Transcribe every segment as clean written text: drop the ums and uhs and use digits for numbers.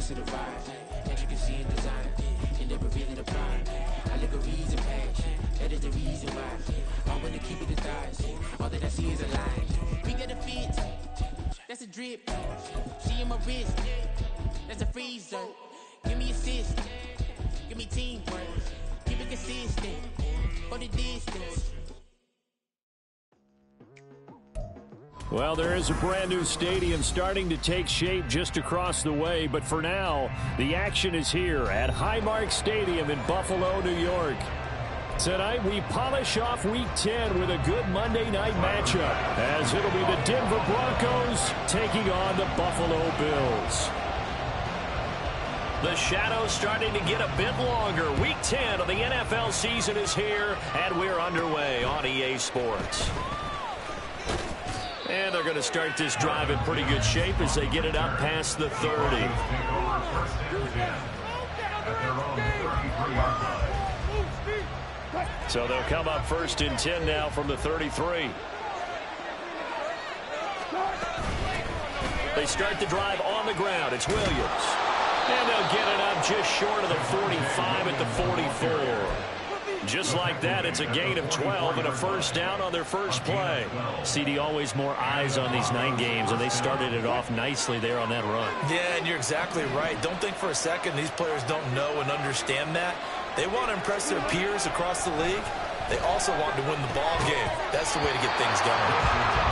to the vibe. As you can see in design, and never really the prime. I look a reason passion, that is the reason why. I want to keep it in thighs, all that I see is a line. We got a fit, that's a drip. She in my wrist, that's a freezer. Give me assist, give me teamwork. Keep it consistent, for the distance. Well, there is a brand new stadium starting to take shape just across the way, but for now, the action is here at Highmark Stadium in Buffalo, New York. Tonight, we polish off Week 10 with a good Monday night matchup, as it'll be the Denver Broncos taking on the Buffalo Bills. The shadow's starting to get a bit longer. Week 10 of the NFL season is here, and we're underway on EA Sports. And they're going to start this drive in pretty good shape as they get it up past the 30. So they'll come up first and 10 now from the 33. They start the drive on the ground. It's Williams. And they'll get it up just short of the 45 at the 44. Just like that, it's a gain of 12 and a first down on their first play. CD, always more eyes on these night games, and they started it off nicely there on that run. Yeah, and you're exactly right. Don't think for a second these players don't know and understand that. They want to impress their peers across the league. They also want to win the ball game. That's the way to get things going.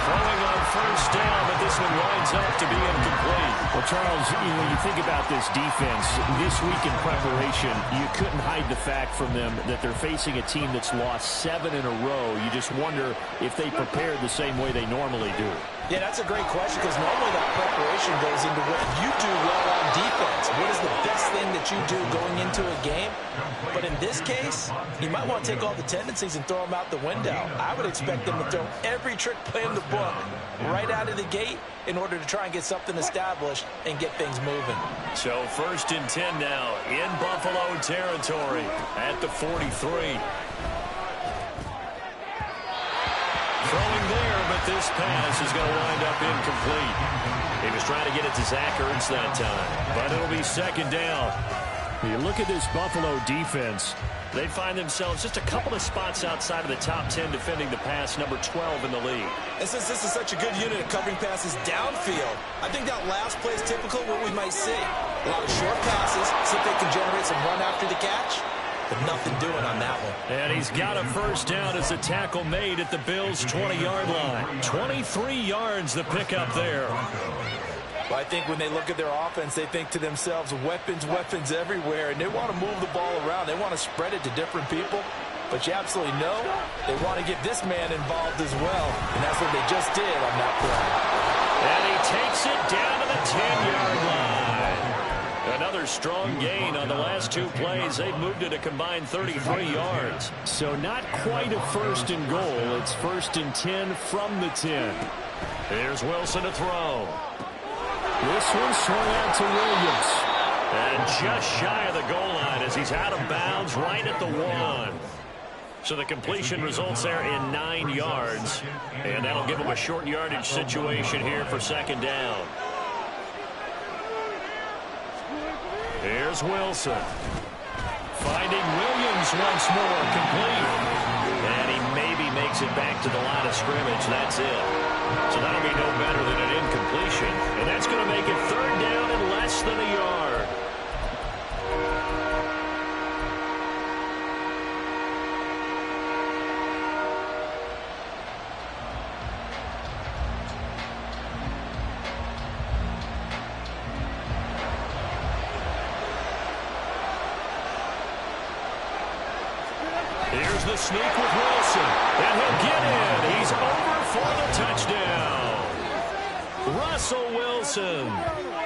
Throwing on first down, but this one winds up to be incomplete. Well, Charles, when you think about this defense, this week in preparation, you couldn't hide the fact from them that they're facing a team that's lost 7 in a row. You just wonder if they prepared the same way they normally do. Yeah, that's a great question because normally that preparation goes into what you do well on defense. What is the best thing that you do going into a game? But in this case, you might want to take all the tendencies and throw them out the window. I would expect them to throw every trick play in the book right out of the gate in order to try and get something established and get things moving. So first and 10 now in Buffalo territory at the 43. Throwing there, but this pass is going to wind up incomplete. He was trying to get it to Zach Ertz that time, but it'll be second down. You look at this Buffalo defense, they find themselves just a couple of spots outside of the top 10 defending the pass, number 12 in the league. And since this is such a good unit of covering passes downfield, I think that last play is typical of what we might see. A lot of short passes, see if they can generate some run after the catch. But nothing doing on that one. And he's got a first down as the tackle made at the Bills' 20-yard line. 23 yards the pickup there. Well, I think when they look at their offense, they think to themselves, weapons, weapons everywhere. And they want to move the ball around. They want to spread it to different people. But you absolutely know they want to get this man involved as well. And that's what they just did on that play. And he takes it down to the 10-yard line. Another strong gain on the last two plays. They've moved it a combined 33 yards. So not quite a first and goal. It's first and 10 from the 10. Here's Wilson to throw. This one swung out to Williams. And just shy of the goal line as he's out of bounds right at the 1. So the completion results there in 9 yards. And that'll give him a short yardage situation here for second down. Here's Wilson. Finding Williams once more, complete. And he maybe makes it back to the line of scrimmage. That's it. So that'll be no better than an incompletion. And that's going to make it third down and less than a yard. Here's the sneak with Wilson, and he'll get in. He's over for the touchdown. Russell Wilson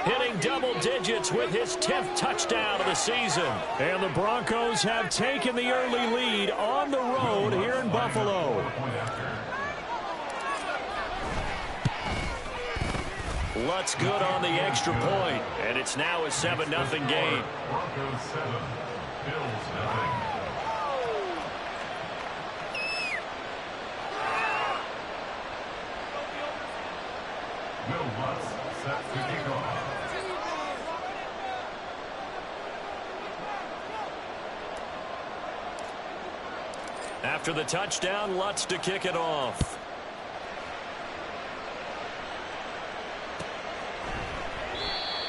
hitting double digits with his 10th touchdown of the season. And the Broncos have taken the early lead on the road here in Buffalo. Lutz good on the extra point, and it's now a 7-0 game. Broncos 7, Bills 9. Will Lutz set to kick off. After the touchdown, Lutz to kick it off.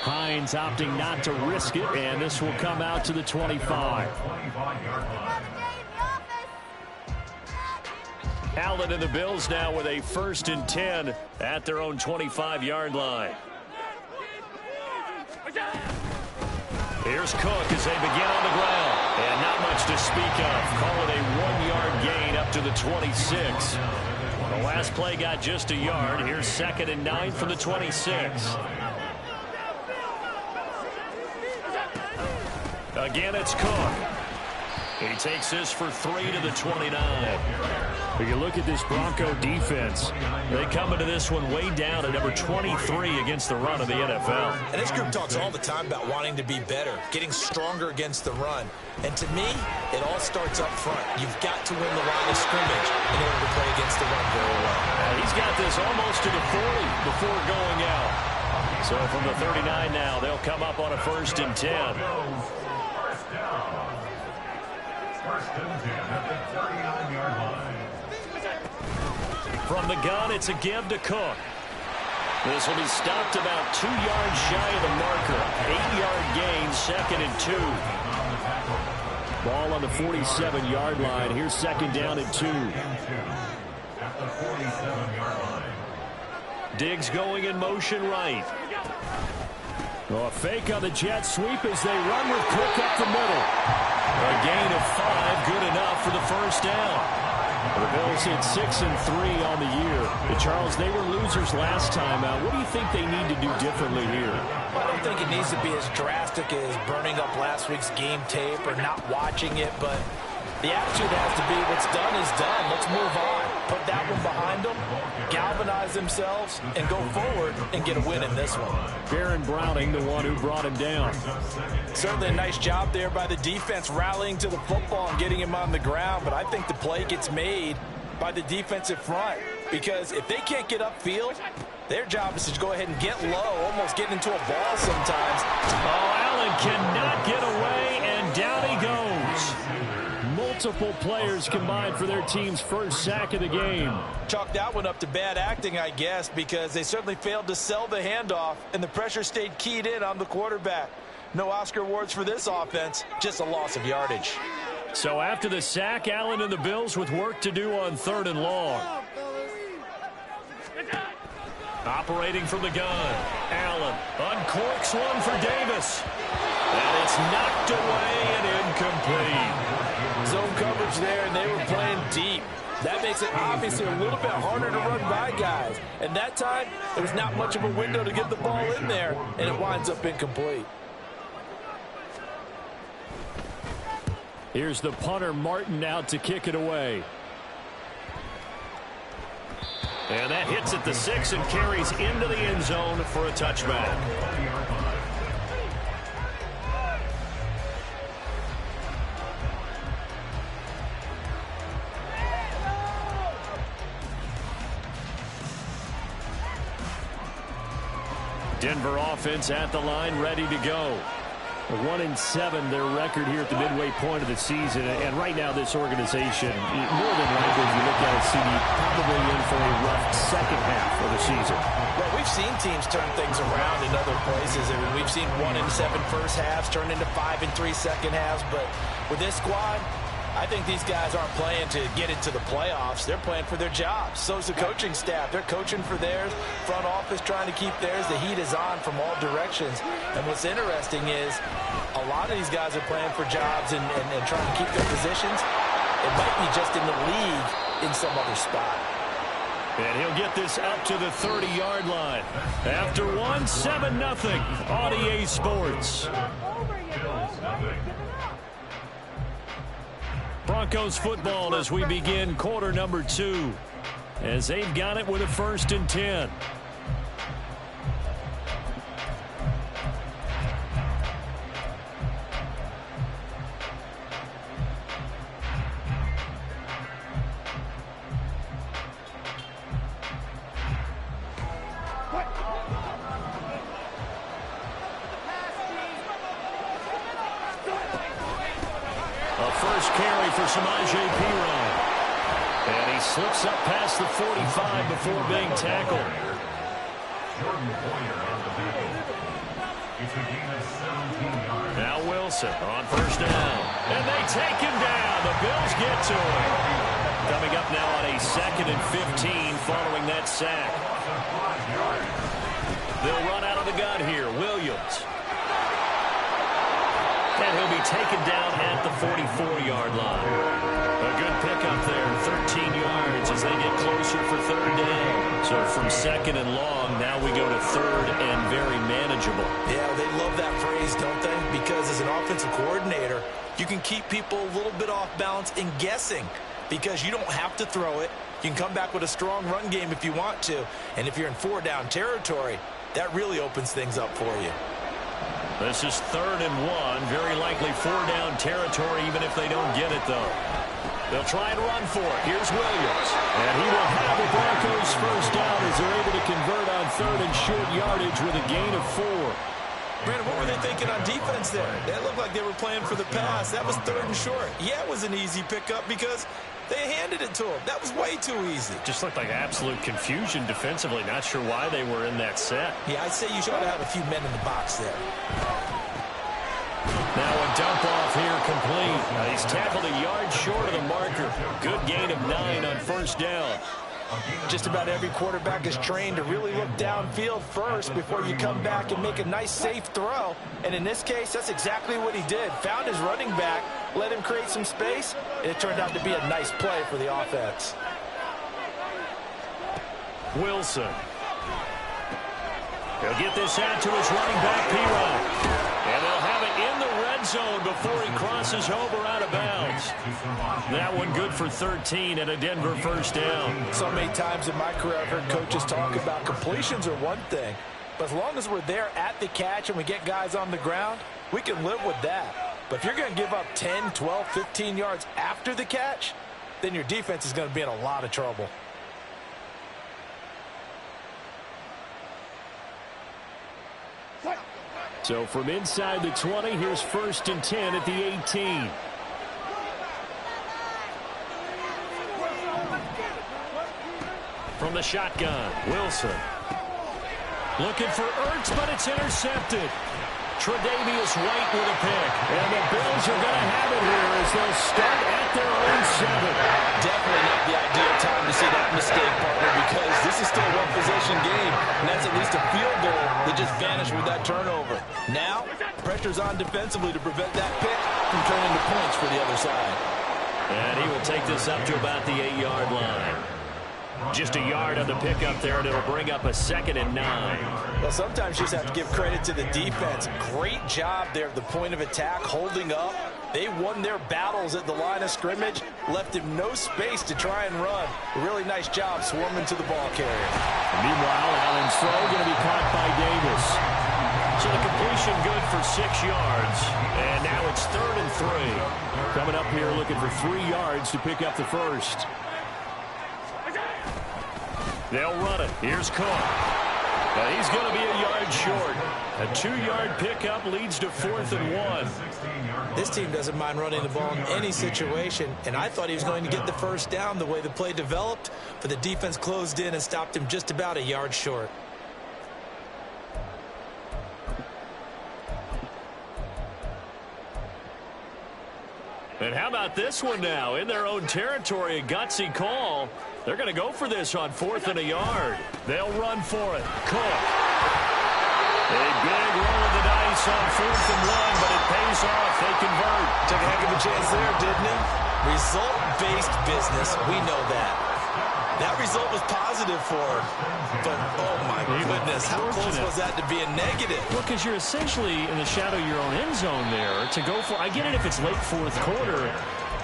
Hines opting not to risk it, and this will come out to the 25. Allen and the Bills now with a 1st and 10 at their own 25-yard line. Here's Cook as they begin on the ground. And not much to speak of. Call it a 1-yard gain up to the 26. The last play got just a yard. Here's 2nd and 9 from the 26. Again, it's Cook. He takes this for 3 to the 29. When you look at this Bronco defense, they come into this one way down at number 23 against the run of the NFL. And this group talks all the time about wanting to be better, getting stronger against the run. And to me, it all starts up front. You've got to win the line of scrimmage in order to play against the run very well. He's got this almost to the 40 before going out. So from the 39 now, they'll come up on a 1st and 10. First and 10 at the 39-yard line. From the gun, it's a give to Cook. This will be stopped about 2 yards shy of the marker. 8-yard gain, 2nd and 2. Ball on the 47-yard line. Here's 2nd down and 2. At the 47-yard line. Diggs going in motion right. A fake on the jet sweep as they run with Cook up the middle. A gain of 5, good enough for the 1st down. The Bills hit 6 and 3 on the year. But Charles, they were losers last time out. What do you think they need to do differently here? I don't think it needs to be as drastic as burning up last week's game tape or not watching it, but the attitude has to be what's done is done. Let's move on. Put that one behind them, galvanize themselves, and go forward and get a win in this one. Baron Browning, the one who brought him down. Certainly a nice job there by the defense rallying to the football and getting him on the ground, but I think the play gets made by the defensive front because if they can't get upfield, their job is to go ahead and get low, almost get into a ball sometimes. Oh, Allen cannot get away, and down he goes. Multiple players combined for their team's 1st sack of the game. Chalk that one up to bad acting, I guess, because they certainly failed to sell the handoff, and the pressure stayed keyed in on the quarterback. No Oscar awards for this offense, just a loss of yardage. So after the sack, Allen and the Bills with work to do on 3rd and long. Operating from the gun. Allen uncorks one for Davis. And it's knocked away and incomplete. Zone coverage there, and they were playing deep. That makes it obviously a little bit harder to run by guys. And that time, there was not much of a window to get the ball in there, and it winds up incomplete. Here's the punter, Martin, out to kick it away. And that hits at the 6 and carries into the end zone for a touchback. Denver offense at the line, ready to go. 1-7, their record here at the midway point of the season. And right now, this organization, more than likely, if you look at it, CD, probably in for a rough second half of the season. Well, we've seen teams turn things around in other places. I mean, we've seen 1-7 first halves turn into 5-3 second halves. But with this squad, I think these guys aren't playing to get into the playoffs. They're playing for their jobs. So's the coaching staff. They're coaching for theirs. Front office trying to keep theirs. The heat is on from all directions. And what's interesting is a lot of these guys are playing for jobs and trying to keep their positions. It might be just in the league in some other spot. And he'll get this up to the 30-yard line. After 7-0 on EA Sports. Broncos football as we begin quarter number 2. As they've got it with a 1st and 10. A first carry for Samaje Perine. slips up past the 45 before being tackled. Now Wilson on first down. And they take him down. The Bills get to him. Coming up now on a 2nd and 15 following that sack. They'll run out of the gun here. Williams. And he'll be taken down at the 44-yard line. A good pickup there, 13 yards as they get closer for 3rd down. So from 2nd and long, now we go to 3rd and very manageable. Yeah, they love that phrase, don't they? Because as an offensive coordinator, you can keep people a little bit off balance and guessing because you don't have to throw it. You can come back with a strong run game if you want to. And if you're in 4-down territory, that really opens things up for you. This is 3rd and 1. Very likely 4-down territory even if they don't get it, though. They'll try and run for it. Here's Williams. And he will have the Broncos first down as they're able to convert on 3rd and short yardage with a gain of 4. Brandon, what were they thinking on defense there? That looked like they were playing for the pass. That was 3rd and short. Yeah, it was an easy pickup because they handed it to him. That was way too easy. Just looked like absolute confusion defensively. Not sure why they were in that set. Yeah, I'd say you should have a few men in the box there. Now a dump off here complete. He's tackled a yard short of the marker. Good gain of 9 on first down. Just about every quarterback is trained to really look downfield first before you come back and make a nice, safe throw. And in this case, that's exactly what he did. Found his running back, let him create some space, and it turned out to be a nice play for the offense. Wilson. He'll get this out to his running back, P-Rod. And they'll have it in the red zone before he crosses over out of bounds. That one good for 13 and a Denver first down. So many times in my career I've heard coaches talk about completions are one thing, but as long as we're there at the catch and we get guys on the ground, we can live with that. But if you're going to give up 10, 12, 15 yards after the catch, then your defense is going to be in a lot of trouble. So from inside the 20, here's 1st and 10 at the 18. From the shotgun, Wilson. Looking for Ertz, but it's intercepted. Tre'Davious White with a pick. And the Bills are going to have it here as they'll start at their own 7. Definitely not the ideal time to see that mistake, partner, because this is still a one-possession game, and that's at least a field goal that just vanished with that turnover. Now, pressure's on defensively to prevent that pick from turning to points for the other side. And he will take this up to about the 8-yard line. Just a yard on the pickup there, and it'll bring up a 2nd and 9. Well, sometimes you just have to give credit to the defense. Great job there at the point of attack, holding up. They won their battles at the line of scrimmage, left him no space to try and run. A really nice job swarming to the ball carrier. Meanwhile, Allen's throw going to be caught by Davis. So the completion good for 6 yards. And now it's 3rd and 3. Coming up here looking for 3 yards to pick up the first. They'll run it. Here's Cook. And he's going to be a yard short. A 2-yard pickup leads to 4th and 1. This team doesn't mind running the ball in any situation, and I thought he was going to get the first down the way the play developed, but the defense closed in and stopped him just about a yard short. And how about this one now? In their own territory, a gutsy call. They're going to go for this on 4th and a yard. They'll run for it. Cook. A big roll of the dice on 4th and 1, but it pays off. They convert. Took a heck of a chance there, didn't he? Result-based business. We know that. That result was positive for him. But, oh, my goodness, how close was that to being negative? Well, because you're essentially in the shadow of your own end zone there to go for. I get it if it's late 4th quarter.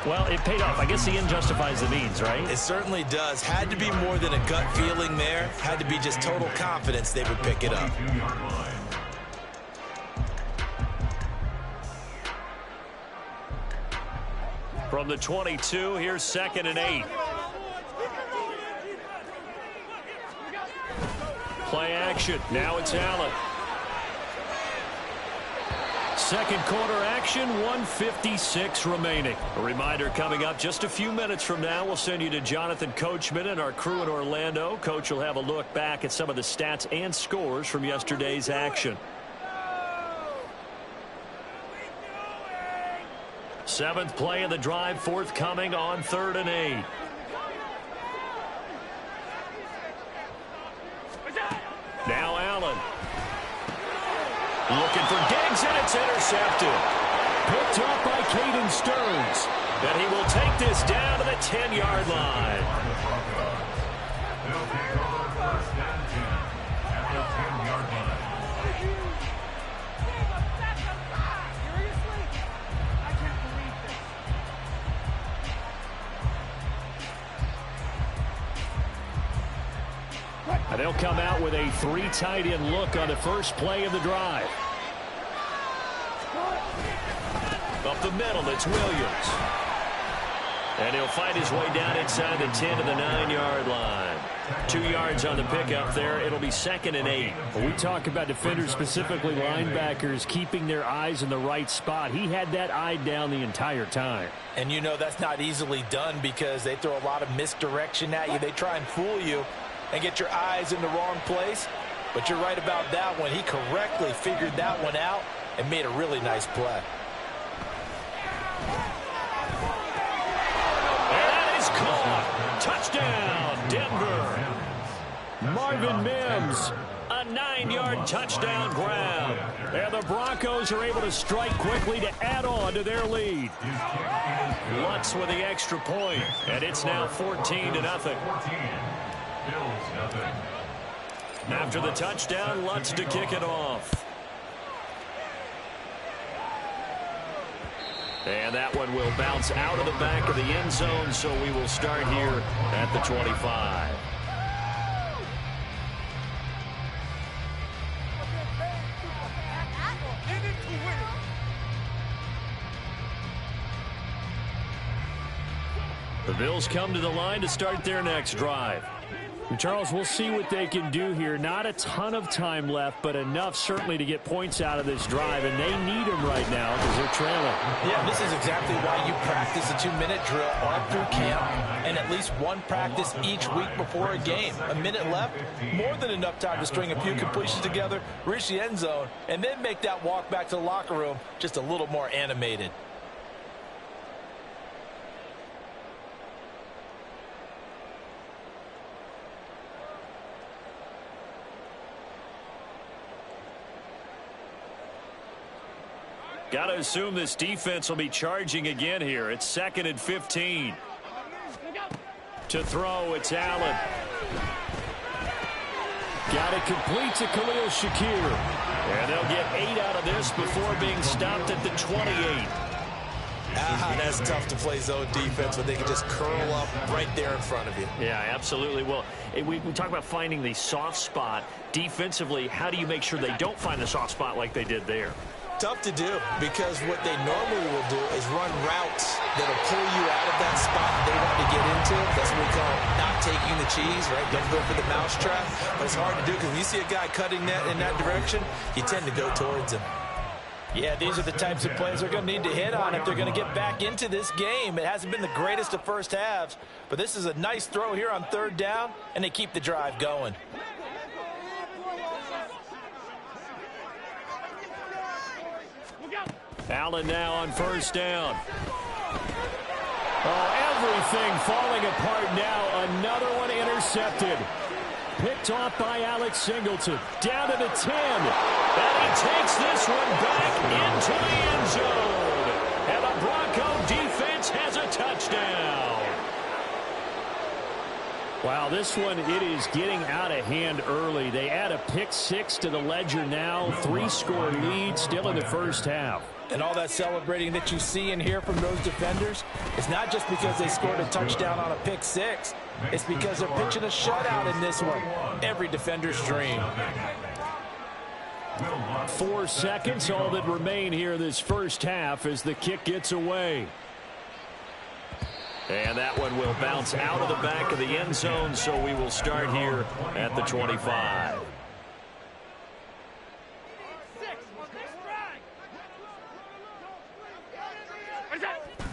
Well, it paid off. I guess the end justifies the means, right? It certainly does. Had to be more than a gut feeling there. Had to be just total confidence they would pick it up. From the 22, here's 2nd and 8. Play action. Now it's Allen. Second quarter action, 1:56 remaining. A reminder coming up just a few minutes from now, we'll send you to Jonathan Coachman and our crew in Orlando. Coach will have a look back at some of the stats and scores from yesterday's action. Seventh play of the drive forthcoming on 3rd and 8. Now Allen. Looking for Diggs, and it's intercepted. Picked up by Caden Stearns. And he will take this down to the 10-yard line. They'll take over 1st and 10 at the 10-yard line. And they'll come out with a 3 tight end look on the first play of the drive. Up the middle, it's Williams. And he'll fight his way down inside the 10 to the 9-yard line. 2 yards on the pickup there. It'll be 2nd and 8. When we talk about defenders, specifically linebackers, keeping their eyes in the right spot. He had that eye down the entire time. And you know that's not easily done because they throw a lot of misdirection at you. They try and fool you and get your eyes in the wrong place. But you're right about that one. He correctly figured that one out and made a really nice play. And that is caught. Touchdown, Denver. Marvin Mims. A 9-yard touchdown grab. And the Broncos are able to strike quickly to add on to their lead. Lutz with the extra point, and it's now 14-0. After the touchdown, Lutz to kick it off. And that one will bounce out of the back of the end zone, so we will start here at the 25. The Bills come to the line to start their next drive. And Charles, we'll see what they can do here. Not a ton of time left, but enough certainly to get points out of this drive, and they need them right now because they're trailing. Yeah, this is exactly why you practice a 2-minute drill all through camp and at least one practice each week before a game. A minute left, more than enough time to string a few completions together, reach the end zone, and then make that walk back to the locker room just a little more animated. Got to assume this defense will be charging again here. It's 2nd and 15. To throw, it's Allen. Got it complete to Khalil Shakir. And they'll get 8 out of this before being stopped at the 28. That's tough to play zone defense when they can just curl up right there in front of you. Yeah, absolutely. Well, we talk about finding the soft spot. Defensively, how do you make sure they don't find the soft spot like they did there? Tough to do because what they normally will do is run routes that'll pull you out of that spot they want to get into. That's what we call not taking the cheese, right? Don't go for the mousetrap. But it's hard to do because when you see a guy cutting that in that direction, you tend to go towards him. Yeah, these are the types of plays they're going to need to hit on if they're going to get back into this game. It hasn't been the greatest of first halves, but this is a nice throw here on 3rd down, and they keep the drive going. Allen now on 1st down. Oh, everything falling apart now. Another one intercepted. Picked off by Alex Singleton. Down to the 10. And he takes this one back into the end zone. And the Bronco defense has a touchdown. Wow, this one, it is getting out of hand early. They add a pick 6 to the ledger now. 3-score lead still in the first half. And all that celebrating that you see and hear from those defenders, it's not just because they scored a touchdown on a pick 6. It's because they're pitching a shutout in this one. Every defender's dream. 4 seconds, all that remain here in this first half as the kick gets away. And that one will bounce out of the back of the end zone, so we will start here at the 25.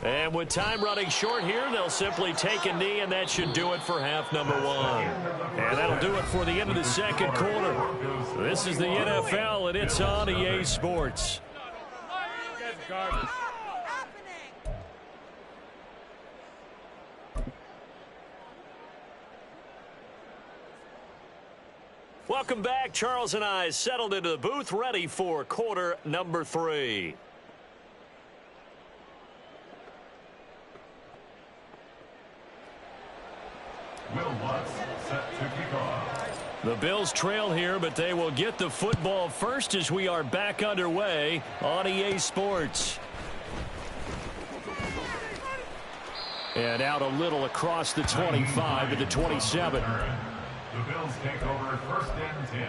And with time running short here, they'll simply take a knee, and that should do it for half number one. And that'll do it for the end of the second quarter. This is the NFL, and it's on EA Sports. Welcome back. Charles and I settled into the booth, ready for quarter number 3. Set to kick off. The Bills trail here, but they will get the football first as we are back underway on EA Sports. And out a little across the 25 to the 27. The Bills take over first and 10.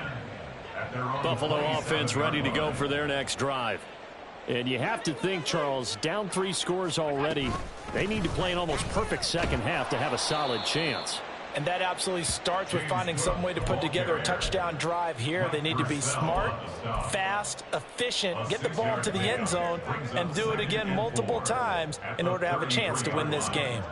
At their own Buffalo offense ready to go for their next drive. And you have to think, Charles, down 3 scores already. They need to play an almost perfect second half to have a solid chance. And that absolutely starts with finding some way to put together a touchdown drive here. They need to be smart, fast, efficient, get the ball to the end zone, and do it again multiple times in order to have a chance to win this game.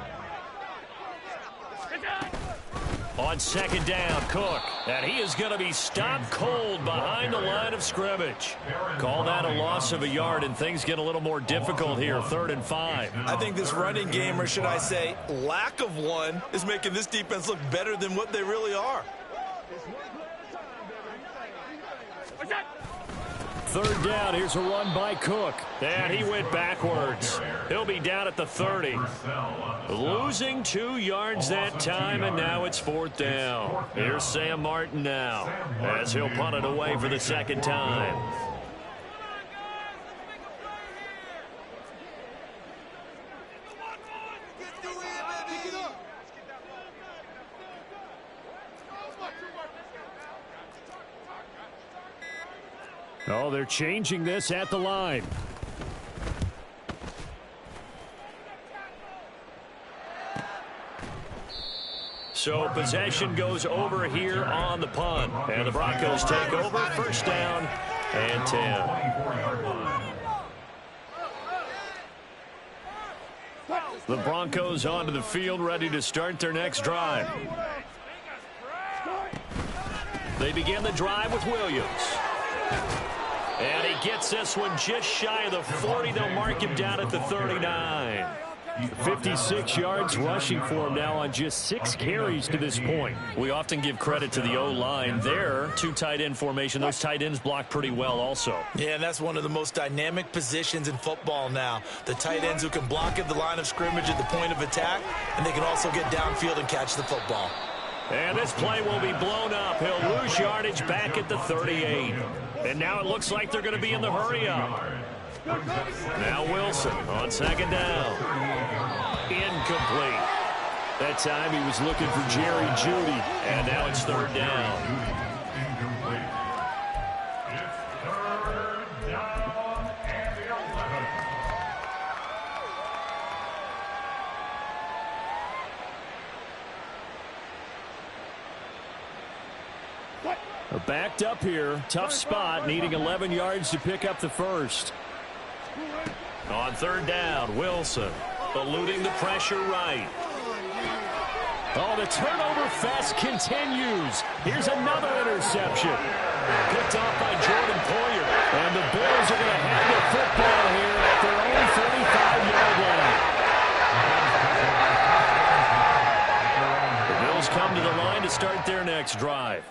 On second down, Cook. And he is going to be stopped cold behind the line of scrimmage. Call that a loss of a yard, and things get a little more difficult here, 3rd and 5. I think this running game, or should I say lack of one, is making this defense look better than what they really are. 3rd down, here's a run by Cook. And he went backwards. He'll be down at the 30. Losing 2 yards that time, and now it's 4th down. Here's Sam Martin now, as he'll punt it away for the second time. Oh, they're changing this at the line. So possession goes over here on the punt. And the Broncos take over, 1st down and 10. The Broncos onto the field, ready to start their next drive. They begin the drive with Williams. And he gets this one just shy of the 40. They'll mark him down at the 39. 56 yards rushing for him now on just 6 carries to this point. We often give credit to the O-line there. 2 tight end formation. Those tight ends block pretty well also. Yeah, and that's one of the most dynamic positions in football now. The tight ends who can block at the line of scrimmage at the point of attack, and they can also get downfield and catch the football. And this play will be blown up. He'll lose yardage back at the 38. And now it looks like they're going to be in the hurry-up. Now Wilson on second down. Incomplete. That time he was looking for Jerry Jeudy. And now it's 3rd down. Backed up here. Tough spot, needing 11 yards to pick up the first. On 3rd down, Wilson eluding the pressure right. Oh, the turnover fest continues. Here's another interception. Picked off by Jordan Poyer. And the Bills are going to have the football here at their own 45-yard line. The Bills come to the line to start their next drive.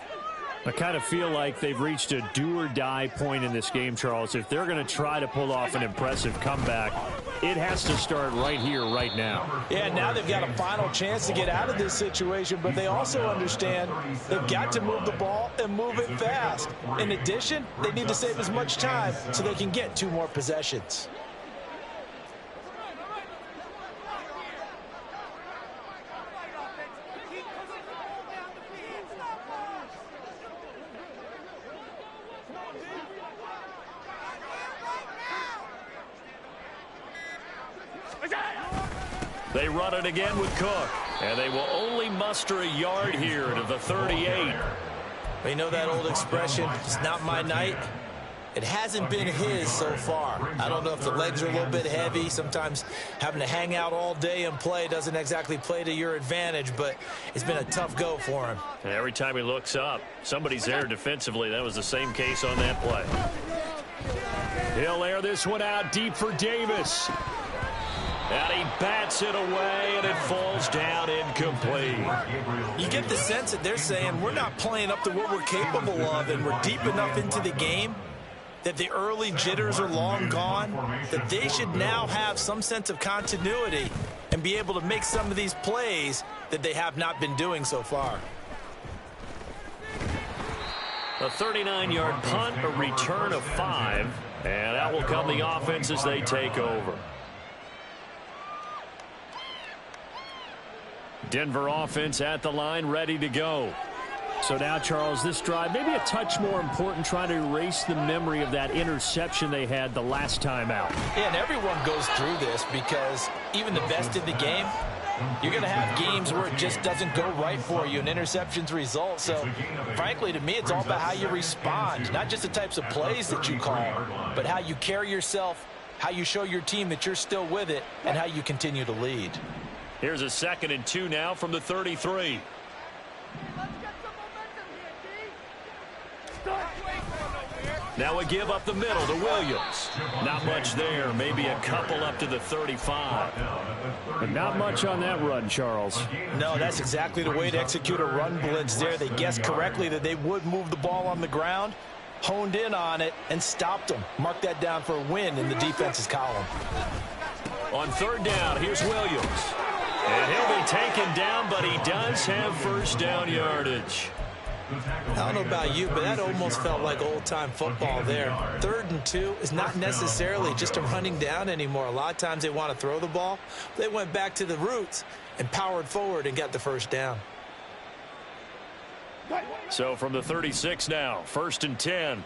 I kind of feel like they've reached a do-or-die point in this game, Charles. If they're going to try to pull off an impressive comeback, it has to start right here, right now. Yeah, now they've got a final chance to get out of this situation, but they also understand they've got to move the ball and move it fast. In addition, they need to save as much time so they can get 2 more possessions. They run it again with Cook, and they will only muster a yard here to the 38. You know that old expression, it's not my night. It hasn't been his so far. I don't know if the legs are a little bit heavy. Sometimes having to hang out all day and play doesn't exactly play to your advantage, but it's been a tough go for him. And every time he looks up, somebody's there defensively. That was the same case on that play. He'll air this one out deep for Davis. And he bats it away, and it falls down incomplete. You get the sense that they're saying we're not playing up to what we're capable of, and we're deep enough into the game that the early jitters are long gone, that they should now have some sense of continuity and be able to make some of these plays that they have not been doing so far. A 39-yard punt, a return of 5, and out will come the offense as they take over. Denver offense at the line, ready to go. So now, Charles, this drive maybe a touch more important, trying to erase the memory of that interception they had the last time out. Yeah, and everyone goes through this because even the best in the game, you're going to have games where it just doesn't go right for you and interceptions result. So, frankly, to me, it's all about how you respond, not just the types of plays that you call, but how you carry yourself, how you show your team that you're still with it, and how you continue to lead. Here's a 2nd and 2 now from the 33. Now a give up the middle to Williams. Not much there. Maybe a couple up to the 35. But not much on that run, Charles. No, that's exactly the way to execute a run blitz there. They guessed correctly that they would move the ball on the ground, honed in on it, and stopped them. Mark that down for a win in the defense's column. On 3rd down, here's Williams. And he'll be taken down, but he does have first down yardage. I don't know about you, but that almost felt like old-time football there. 3rd and 2 is not necessarily just a running down anymore. A lot of times they want to throw the ball. They went back to the roots and powered forward and got the first down. So from the 36 now, 1st and 10.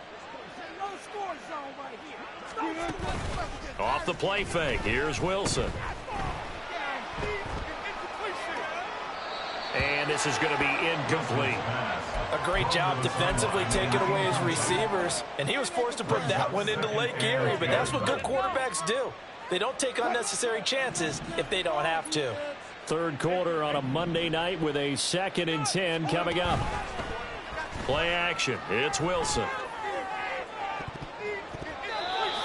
Off the play fake, here's Wilson. And this is going to be incomplete. A great job defensively taking away his receivers, and he was forced to put that one into Lake Erie, but that's what good quarterbacks do. They don't take unnecessary chances if they don't have to. 3rd quarter on a Monday night with a 2nd and 10 coming up. Play action. It's Wilson.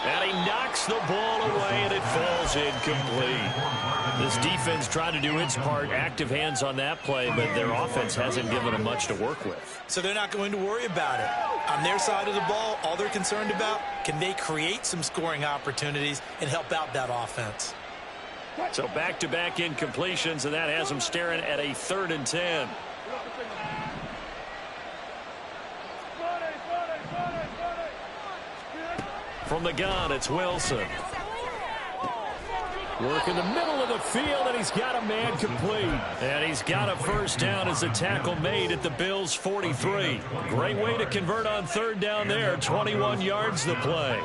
And he knocks the ball away, and it falls incomplete. This defense trying to do its part, active hands on that play, but their offense hasn't given them much to work with. So they're not going to worry about it. On their side of the ball, all they're concerned about, can they create some scoring opportunities and help out that offense? So back-to-back incompletions, and that has them staring at a 3rd and 10. From the gun, it's Wilson. Work in the middle of the field, and he's got a man complete. And he's got a first down as a tackle made at the Bills' 43. Great way to convert on 3rd down there. 21 yards the play.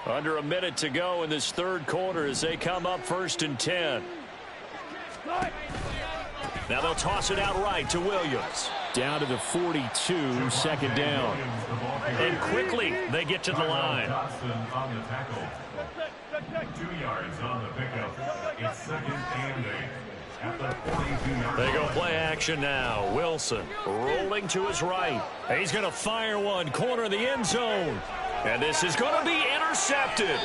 Under a minute to go in this 3rd quarter as they come up 1st and 10. Now they'll toss it out right to Williams. Down to the 42, 2nd down. And quickly they get to the line. 2 yards on the pickup. It's 2nd and 8 at the 42-yard They go play action now. Wilson rolling to his right. He's going to fire one, corner of the end zone. And this is going to be intercepted.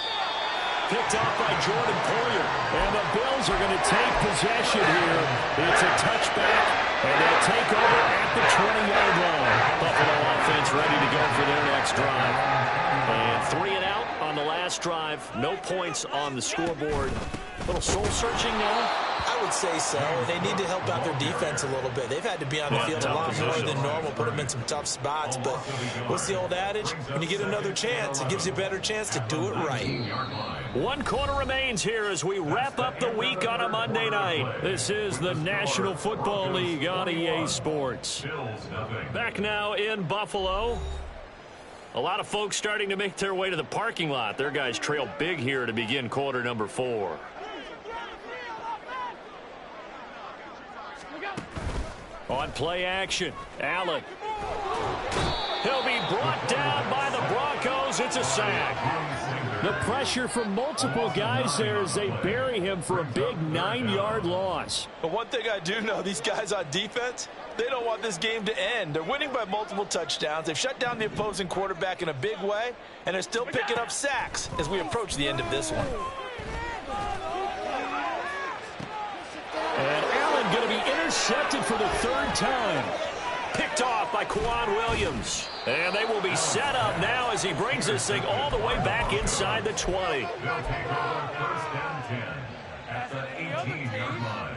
Picked off by Jordan Poyer. And the Bills are going to take possession here. It's a touchback, and they'll take over at the 20-yard line. Buffalo offense ready to go for their next drive. And 3 and out on the last drive. No points on the scoreboard. A little soul-searching now. I would say so. They need to help out their defense a little bit. They've had to be on the field a lot more than normal, put them in some tough spots. But what's the old adage? When you get another chance, it gives you a better chance to do it right. 1 quarter remains here as we wrap up the week on a Monday night. This is the National Football League on EA Sports. Back now in Buffalo. A lot of folks starting to make their way to the parking lot. Their guys trail big here to begin quarter number 4. On play action, Allen. He'll be brought down by the Broncos. it's a sack. The pressure from multiple guys there as they bury him for a big 9-yard loss. But one thing I do know, these guys on defense, they don't want this game to end. They're winning by multiple touchdowns. They've shut down the opposing quarterback in a big way, and they're still picking up sacks as we approach the end of this one. And Allen going to be intercepted for the 3rd time. Picked off by Quan Williams. And they will be set up now as he brings this thing all the way back inside the 20. They'll take over 1st and 10 at the 18-yard line.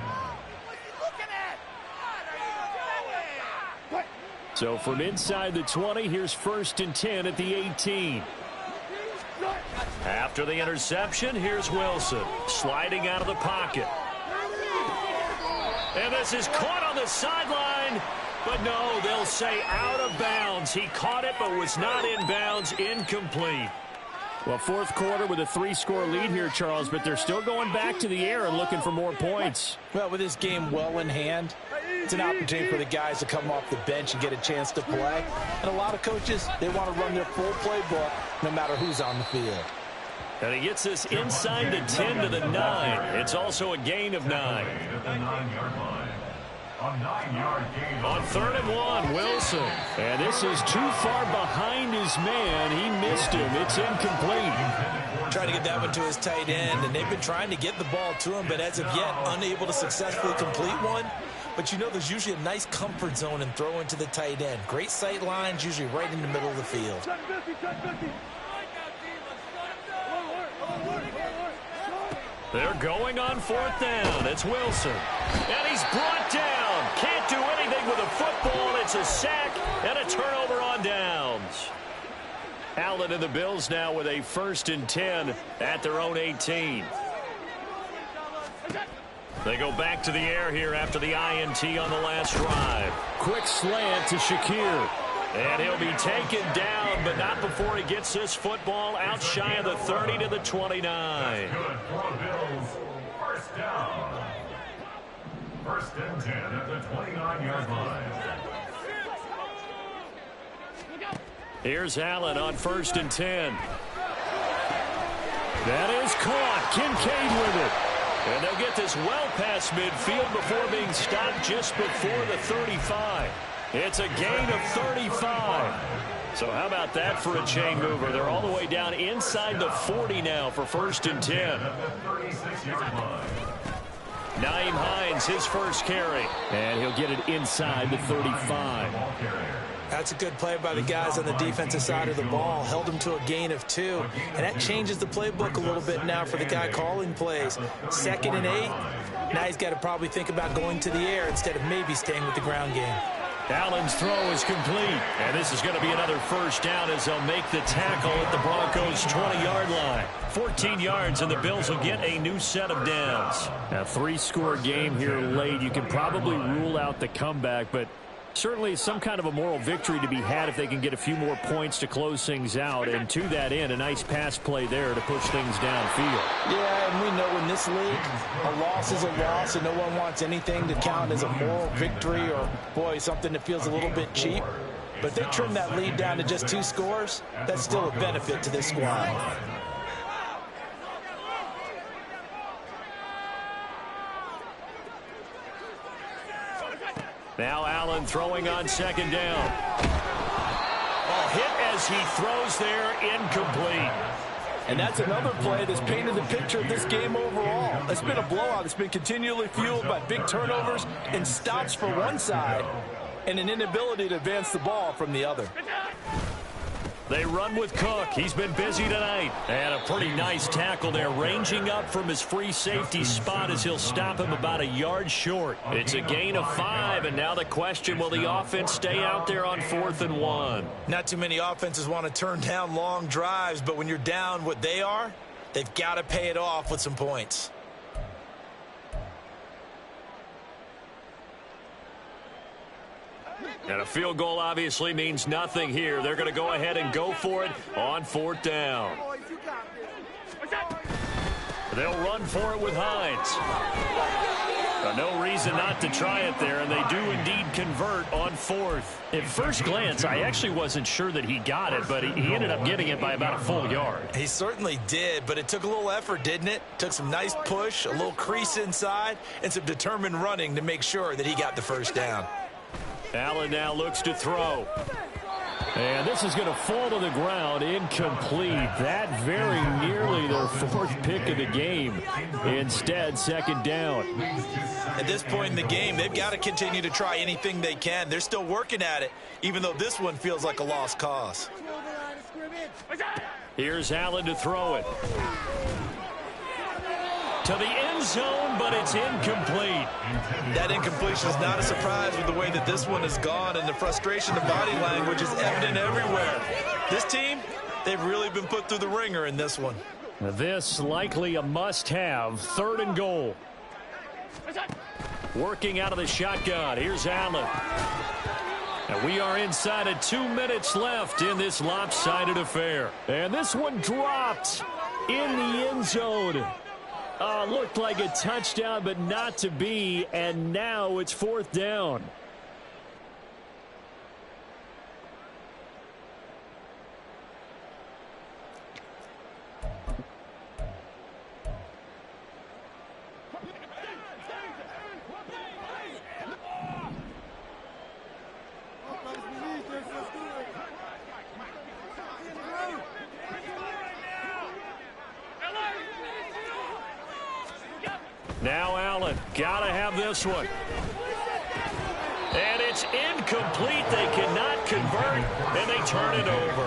So from inside the 20, here's 1st and 10 at the 18. After the interception, here's Wilson sliding out of the pocket. And this is caught on the sideline. But no, they'll say out of bounds. He caught it but was not in bounds. Incomplete. Well, 4th quarter with a 3-score lead here, Charles, but they're still going back to the air and looking for more points. Well, with this game well in hand, it's an opportunity for the guys to come off the bench and get a chance to play. And a lot of coaches, they want to run their full playbook no matter who's on the field. And he gets this inside the 10 to the 9. It's also a gain of 9. At the 9-yard line. A 9-yard gain On 3rd and 1, Wilson. And this is too far behind his man. He missed him. It's incomplete. Trying to get that one to his tight end, and they've been trying to get the ball to him, but as of yet, unable to successfully complete one. But you know there's usually a nice comfort zone and throw into the tight end. Great sight lines, usually right in the middle of the field. They're going on 4th down. It's Wilson. And he's brought down. Can't do anything with a football. It's a sack and a turnover on downs. Allen and the Bills now with a 1st and 10 at their own 18. They go back to the air here after the INT on the last drive. Quick slant to Shakir. And he'll be taken down, but not before he gets this football out shy of the 30 to the 29. Good for the Bills. 1st down. 1st and 10 at the 29-yard line. Here's Allen on 1st and 10. That is caught. Kincaid with it. And they'll get this well past midfield before being stopped just before the 35. It's a gain of 35. So how about that for a chain mover? They're all the way down inside the 40 now for 1st and 10. Nyheim Hines, his first carry. And he'll get it inside the 35. That's a good play by the guys on the defensive side of the ball. Held him to a gain of 2. And that changes the playbook a little bit now for the guy calling plays. 2nd and 8. Now he's got to probably think about going to the air instead of maybe staying with the ground game. Allen's throw is complete. And this is going to be another 1st down as they'll make the tackle at the Broncos' 20-yard line. 14 yards, and the Bills will get a new set of downs. A 3-score game here late. You can probably rule out the comeback, but certainly some kind of a moral victory to be had if they can get a few more points to close things out. And to that end, a nice pass play there to push things downfield. Yeah, and we know in this league, a loss is a loss, and no one wants anything to count as a moral victory or, boy, something that feels a little bit cheap. But if they trim that lead down to just 2 scores, that's still a benefit to this squad. Now Allen throwing on 2nd down. Oh, hit as he throws there, incomplete. And that's another play that's painted the picture of this game overall. It's been a blowout. It's been continually fueled by big turnovers and stops for one side and an inability to advance the ball from the other. They run with Cook. He's been busy tonight. And a pretty nice tackle there, ranging up from his free safety spot as he'll stop him about a yard short. It's a gain of 5, and now the question, will the offense stay out there on 4th and 1? Not too many offenses want to turn down long drives, but when you're down what they are, they've got to pay it off with some points. And a field goal obviously means nothing here. They're going to go ahead and go for it on 4th down. They'll run for it with Hines. No reason not to try it there, and they do indeed convert on fourth. At first glance, I actually wasn't sure that he got it, but he ended up getting it by about a full yard. He certainly did, but it took a little effort, didn't it? Took some nice push, a little crease inside, and some determined running to make sure that he got the first down. Allen now looks to throw. And this is going to fall to the ground, incomplete. That very nearly their fourth pick of the game. Instead, second down. At this point in the game, they've got to continue to try anything they can. They're still working at it, even though this one feels like a lost cause. Here's Allen to throw it. To the end zone, but it's incomplete. That incompletion is not a surprise with the way that this one has gone, and the frustration of body language is evident everywhere. This team, they've really been put through the ringer in this one. This likely a must-have. Third and goal. Working out of the shotgun. Here's Allen. And we are inside of 2 minutes left in this lopsided affair. And this one dropped in the end zone. Looked like a touchdown, but not to be, and now it's fourth down. Now Allen, gotta have this one. And it's incomplete. They cannot convert, and they turn it over.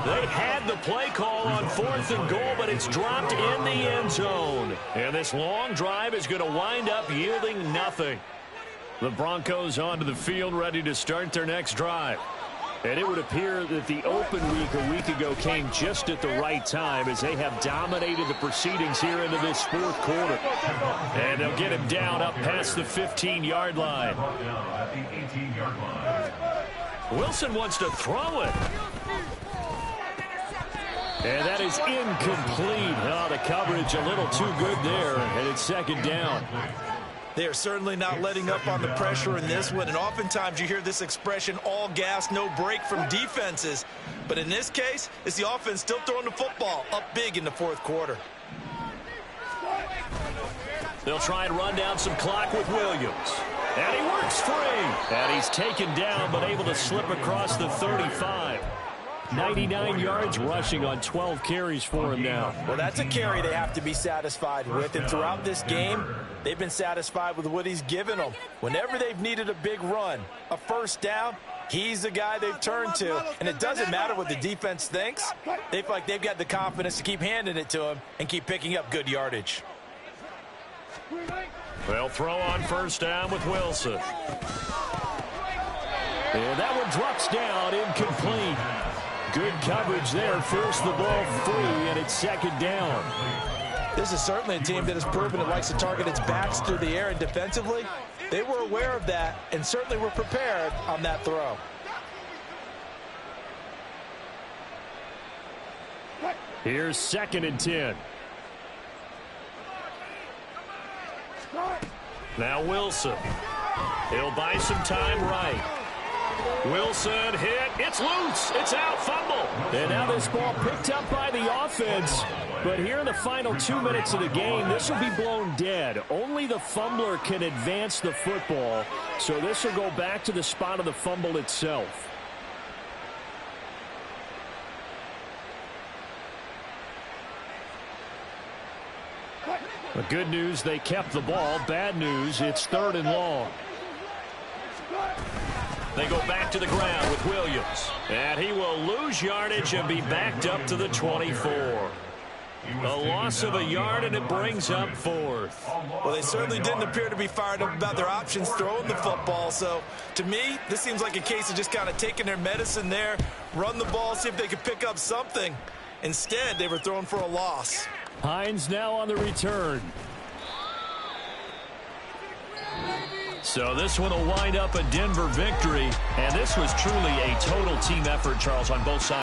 They had the play call on fourth and goal, but it's dropped in the end zone. And this long drive is going to wind up yielding nothing. The Broncos onto the field, ready to start their next drive. And it would appear that the open week a week ago came just at the right time, as they have dominated the proceedings here into this fourth quarter. And they'll get him down up past the 15-yard line. Wilson wants to throw it. And that is incomplete. Oh, the coverage a little too good there, and it's second down. They are certainly not letting up on the pressure in this one, and oftentimes you hear this expression, all gas, no break from defenses. But in this case, it's the offense still throwing the football up big in the fourth quarter. They'll try and run down some clock with Williams. And he works free. And he's taken down, but able to slip across the 35. 99 yards rushing on 12 carries for him now. Well, that's a carry they have to be satisfied with. And throughout this game, they've been satisfied with what he's given them. Whenever they've needed a big run, a first down, he's the guy they've turned to. And it doesn't matter what the defense thinks. They feel like they've got the confidence to keep handing it to him and keep picking up good yardage. They'll throw on first down with Wilson. And that one drops down, incomplete. Good coverage there, forced the ball free, and it's second down. This is certainly a team that has proven it likes to target its backs through the air, and defensively, they were aware of that and certainly were prepared on that throw. Here's second and 10. Now Wilson. He'll buy some time right. Wilson hit. It's loose. It's out. Fumble. And now this ball picked up by the offense. But here in the final 2 minutes of the game, this will be blown dead. Only the fumbler can advance the football. So this will go back to the spot of the fumble itself. The good news, they kept the ball. Bad news, it's third and long. They go back to the ground with Williams. And he will lose yardage and be backed up to the 24. A loss of a yard, and it brings up fourth. Well, they certainly didn't appear to be fired up about their options throwing the football. So, to me, this seems like a case of just kind of taking their medicine there, run the ball, see if they could pick up something. Instead, they were throwing for a loss. Hines now on the return. So this one will wind up a Denver victory, and this was truly a total team effort, Charles, on both sides.